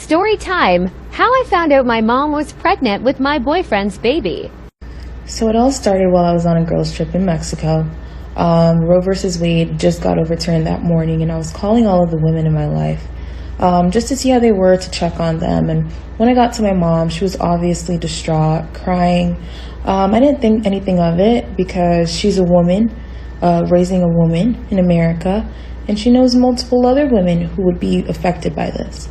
Story time. How I found out my mom was pregnant with my boyfriend's baby. So it all started while I was on a girls' trip in Mexico. Roe versus Wade just got overturned that morning, and I was calling all of the women in my life just to see how they were, to check on them. And when I got to my mom, she was obviously distraught, crying. I didn't think anything of it because she's a woman, raising a woman in America, and she knows multiple other women who would be affected by this.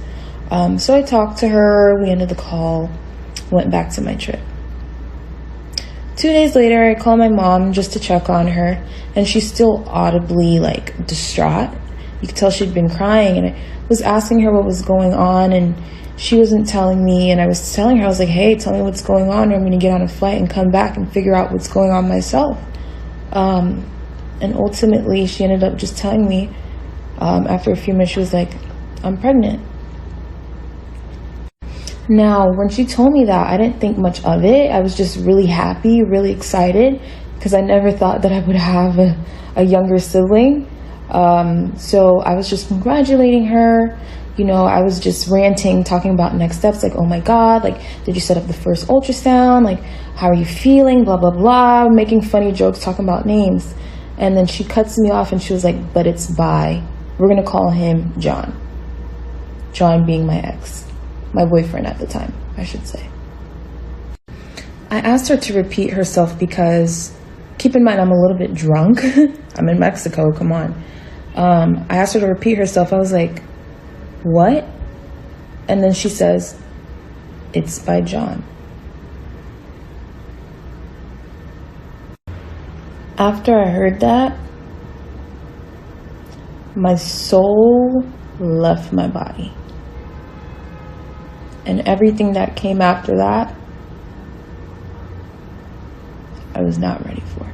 So I talked to her, we ended the call, went back to my trip. 2 days later, I called my mom just to check on her, and she's still audibly distraught. You could tell she'd been crying, and I was asking her what was going on, and she wasn't telling me. And I was telling her, I was like, hey, tell me what's going on, or I'm going to get on a flight and come back and figure out what's going on myself. And ultimately, she ended up just telling me, after a few minutes, she was like, I'm pregnant. Now, when she told me that, I didn't think much of it. I was just really happy, really excited, because I never thought that I would have a younger sibling. So I was just congratulating her. You know, I was just ranting, talking about next steps, like, oh my God, did you set up the first ultrasound? How are you feeling? Blah, blah, blah, making funny jokes, talking about names. And then she cuts me off and she was like, but it's Bi. We're going to call him John. John being my ex. My boyfriend at the time, I should say. I asked her to repeat herself because, keep in mind, I'm a little bit drunk. I'm in Mexico, come on. I asked her to repeat herself. I was like, what? And then she says, it's by John. After I heard that, my soul left my body. And everything that came after that, I was not ready for.